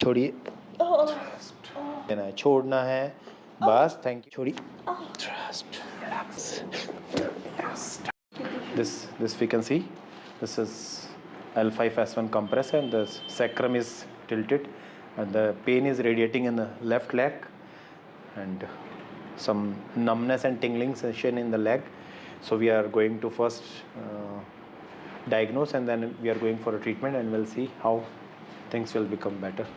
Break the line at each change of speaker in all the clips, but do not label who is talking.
छोड़िए, देना है, छोड़ना है, बस, थैंक यू, छोड़िए, trust, relax, yes. This we can see, this is L5S1 compress and the sacrum is tilted and the pain is radiating in the left leg and some numbness and tingling sensation in the leg. So we are going to first diagnose and then we are going for a treatment and we'll see how things will become better.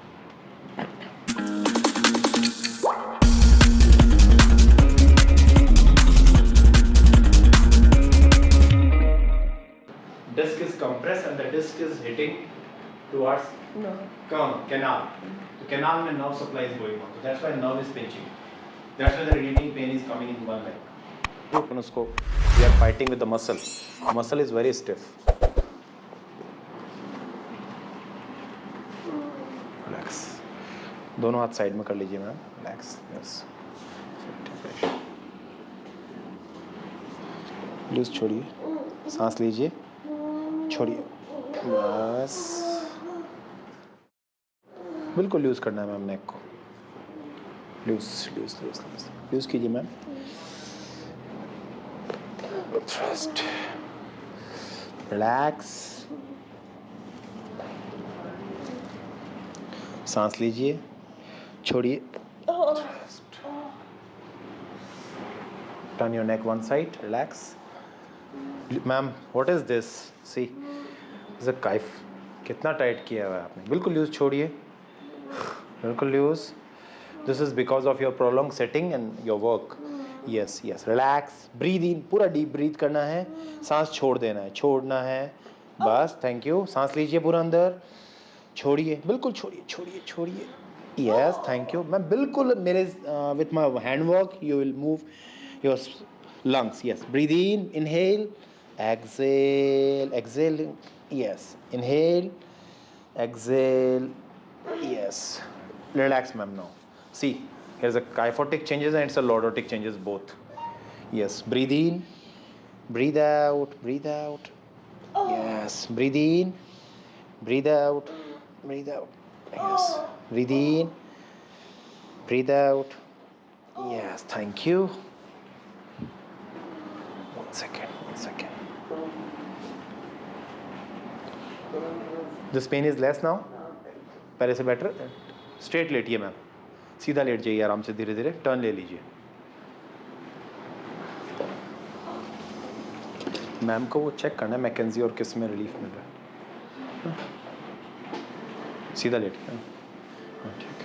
Disc is compressed and the disc is hitting towards canal. The canal mein nerve supply is going on. So that's why nerve is pinching. That's why the radiating pain is coming in one leg. We are fighting with the muscle. The muscle is very stiff. Relax. दोनों हाथ side में कर लीजिए ma'am. Relax. Yes. Loose छोड़िए. सांस लीजिए. छोड़िए. बस. बिल्कुल लूज करना है मैम नेक को. लूज कीजिए मैम. Trust. Relax. सांस लीजिए. छोड़िए. Turn your neck one side. Relax. Ma'am, what is this? See, this is a kaif. कितना टाइट किया हुआ है आपने. बिल्कुल लूज छोड़िए. बिल्कुल loose. This is because of your prolonged sitting and your work. Yes, yes. Relax. Breathe in. पूरा deep breathe करना है. सांस छोड़ देना है. छोड़ना है. बस. Thank you. सांस लीजिए पूरा अंदर. छोड़िए. बिल्कुल छोड़िए. Yes, thank you. मैं बिल्कुल मेरे with my hand work you will move your lungs. Yes. Breathe in. Inhale. Exhale. Yes. Inhale. Exhale. Yes. Relax, ma'am. Now. See, here's a kyphotic changes and it's a lordotic changes both. Yes. Breathe in. Breathe out. Yes. Breathe in. Breathe out. Yes. Breathe in. Breathe out. Yes. Thank you. One second. This pain is less now. पहले से better. Straight लेटिए ma'am. सीधा लेट जाइए आराम से. धीरे धीरे टर्न ले लीजिए. मैम को वो चेक करना है मैकेंजी और किस में रिलीफ मिल रहा है. सीधा लेटिए. ठीक.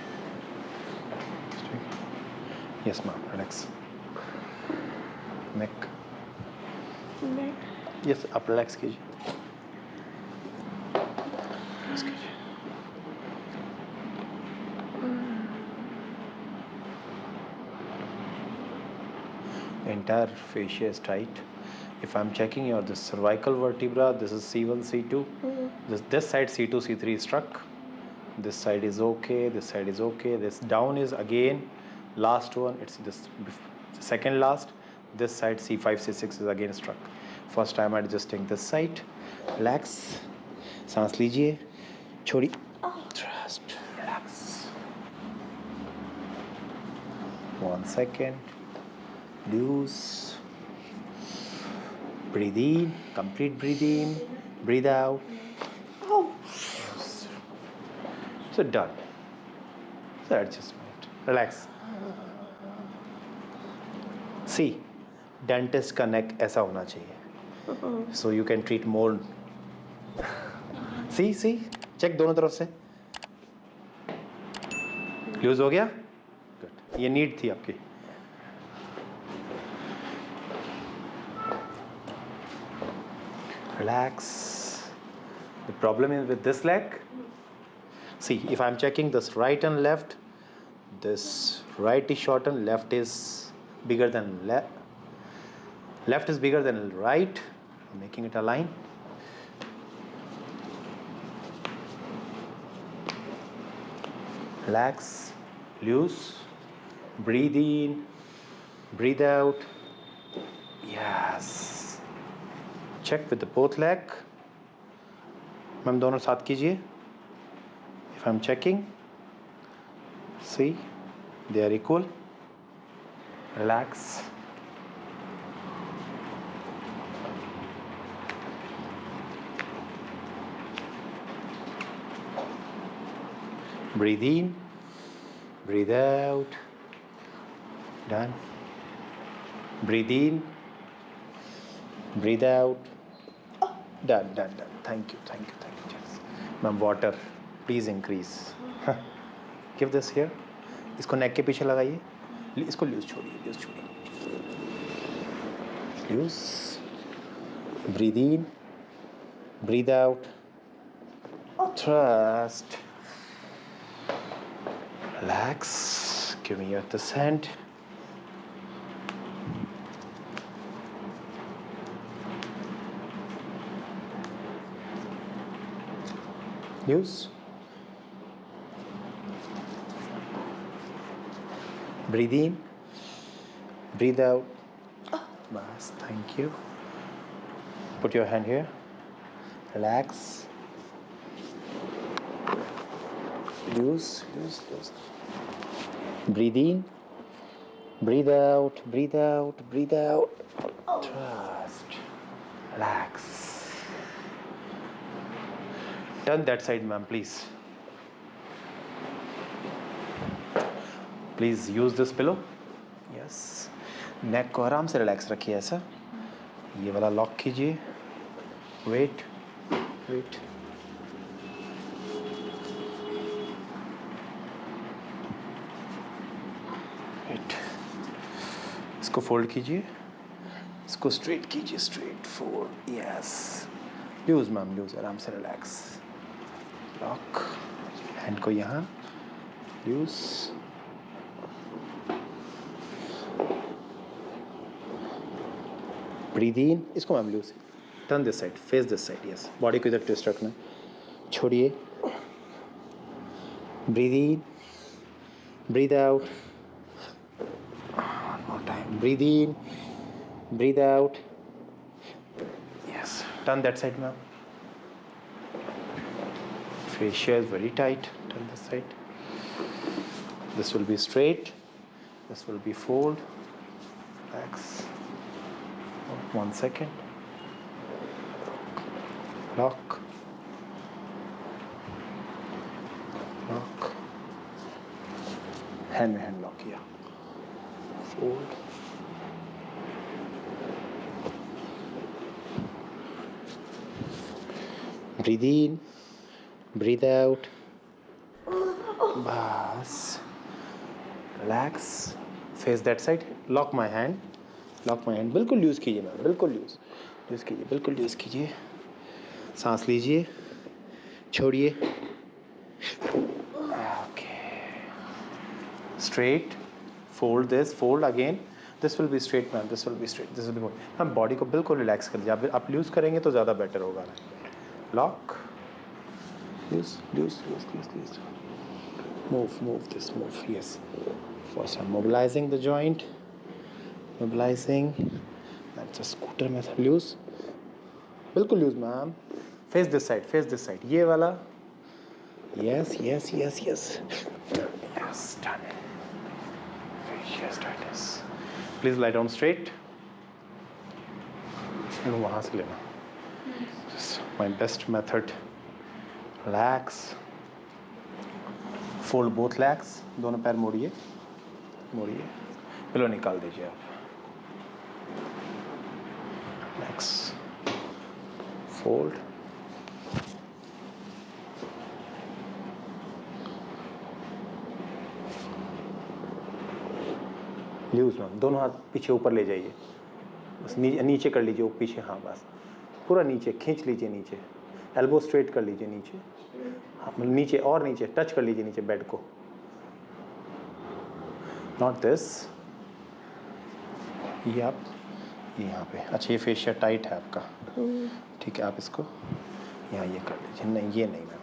Yes ma'am. रिलैक्स. नेक. यस आप रिलैक्स कीजिए. The entire fascia is tight. If I'm checking your this cervical vertebra, this is C1, C2. This side C2, C3 is struck. This side is okay. This down is again last one. It's this second last. This side C5, C6 is again struck. First time adjusting this side. Relax. सांस लीजिए. छोड़िए. Trust. Relax. 1 second. Loose. Breathe in. Complete breathe in. Breathe out. So done. So adjustment. Relax. See, dentist का neck ऐसा होना चाहिए. So you can treat more. See. Check दोनों तरफ से. Loose हो गया? Good. ये need थी आपकी. Relax. The problem is with this leg. See, if I'm checking this right and left, this right is shortened, left is bigger than left. Left is bigger than right. I'm making it align. Relax. Loose. Breathe in. Breathe out. Yes. Check with the both leg. Ma'am दोनों साथ कीजिए. If I'm checking, See, they are equal. Relax. Breathe in, breathe out. Done. Breathe in, breathe out. Done. Thank you. Yes. Ma'am, water, please increase. Give this here. इसको नेक के पीछे लगाइए. इसको loose छोड़िए. Loose. Breathe in, breathe out. Trust. Relax. Give me your this hand. Use. Breathe in, breathe out. Bas, thank you. Put your hand here. Relax. Use. Breathe in, breathe out. Trust. Relax. Turn that side, ma'am, please. Please use this pillow. Yes. नेक को आराम से relax रखिए ऐसा. ये वाला lock कीजिए. Wait. इसको fold कीजिए. इसको स्ट्रेट कीजिए. Straight fold. Yes. Loose ma'am, loose. आराम से रिलैक्स. लॉक. हैंड को यहाँ. लूज. Breathe in. इसको ma'am loose. Turn this side. Face this side. Yes. Body को इधर ट्विस्ट रखना. छोड़िए. Breathe in, breathe out. One more time. Breathe in, breathe out. Yes. Turn that side, ma'am. Fascia is very tight. Turn this side. This will be straight. This will be fold. Relax. 1 second. Lock. Hand में hand lock किया. Fold. Breathe in, breathe out. Bas. Relax. Face that side. Lock my hand. बिल्कुल use कीजिए ma'am. बिल्कुल use कीजिए. सांस लीजिए. छोड़िए. Straight. Fold this. Fold again. This will be straight, ma'am. This will be good. Ma'am body को बिल्कुल relax कर लीजिए. आप लूज़ करेंगे तो ज़्यादा बेटर होगा. Lock. Loose. Move this. Yes. First I'm mobilizing the joint. That's a scooter में loose. बिल्कुल loose, ma'am. Face this side. ये वाला. Yes. Yes, done. Yes, tightness. Please lie down straight. वहाँ से लेना. Just my best method. Relax. Fold both legs. दोनों पैर मोड़िए. Pillow निकाल दीजिए आप. Relax. Fold. Loose ma'am. दोनों हाथ पीछे ऊपर ले जाइए. बस नीचे कर लीजिए. पीछे. हाँ बस पूरा नीचे खींच लीजिए. नीचे एल्बो स्ट्रेट कर लीजिए. नीचे. हाँ नीचे और नीचे टच कर लीजिए नीचे बेड को. Not this. ये आप यहाँ पे. अच्छा ये फेशिया टाइट है आपका. ठीक है. आप इसको यहाँ ये कर लीजिए. नहीं ये नहीं मैम.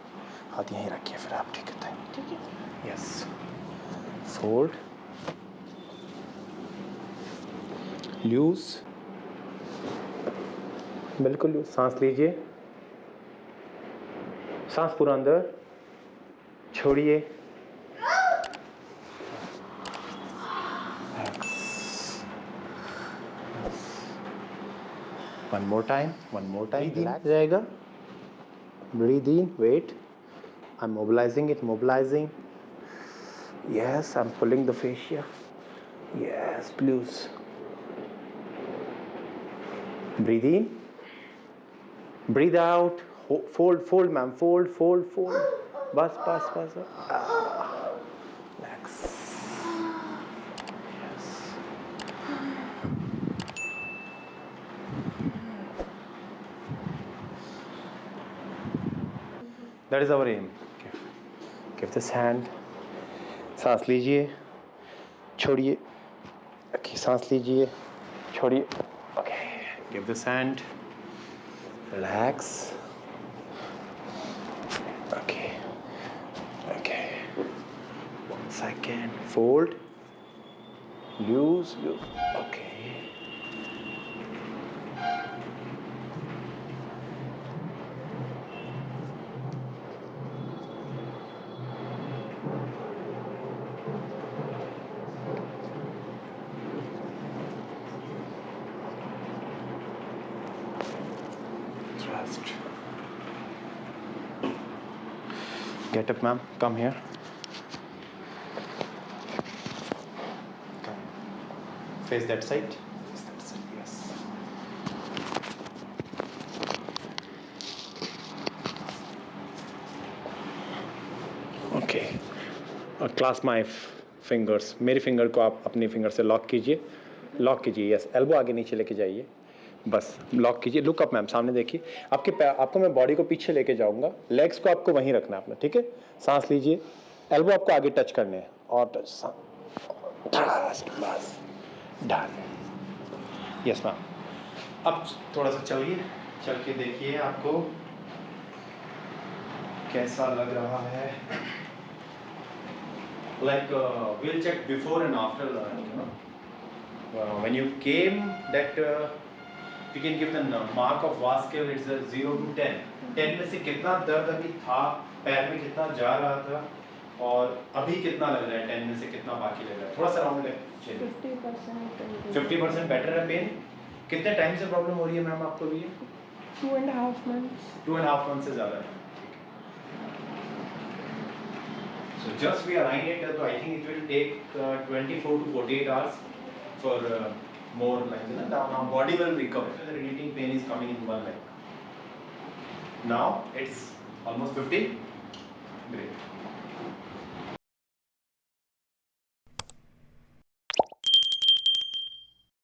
हाथ यहीं रखिए फिर आप. ठीक है. ठीक है. यस. फोल्ड. लूज. बिल्कुल लूज. सांस लीजिए. सांस पूरा अंदर. छोड़िए. One more time. Breathe in रहेगा. Breathe in. Wait. I'm mobilizing it. Yes, I'm pulling the fascia. Yes, please. Breathe in. Breathe out. Fold, ma'am. Fold. Bas. Relax. Yes. That is our aim. Give this hand. सांस लीजिए, छोड़िए. Okay, सांस लीजिए, छोड़िए. Okay, give this hand. Relax. Okay. 1 second. Fold. Loose. Okay. Just get up, ma'am. Come here. Come. Face that side. Yes. Okay. Clasp my fingers. मेरी finger को आप अपनी फिंगर से लॉक कीजिए. यस. एल्बो आगे नीचे लेके जाइए. बस लॉक कीजिए. लुक अप मैम, सामने देखिए. आपको मैं बॉडी को पीछे लेके जाऊंगा. लेग्स को आपको वहीं रखना है अपना, ठीक है. सांस लीजिए. एल्बो आपको आगे टच करने हैं और बस डन. Yes ma'am. अब थोड़ा सा चलिए, चल के देखिए आपको कैसा लग रहा है. Like we'll check before and after, when you came that you can give the mark of VAS scale. It's a 0 to 10. 10 में से कितना दर्द अभी था, पैर में कितना जा रहा था और अभी कितना लग रहा है. 10 में से कितना बाकी लग रहा है. थोड़ा सा राउंड है. 50% बेटर है पेन. कितने टाइम से प्रॉब्लम हो रही है मैम आपको भी?
2.5 months.
2.5 months से ज़्यादा है. So just we align it, so I think it will take 24 to 48 hours for more like now body will recover. The radiating pain is coming in one leg. Now it's almost 50. Great.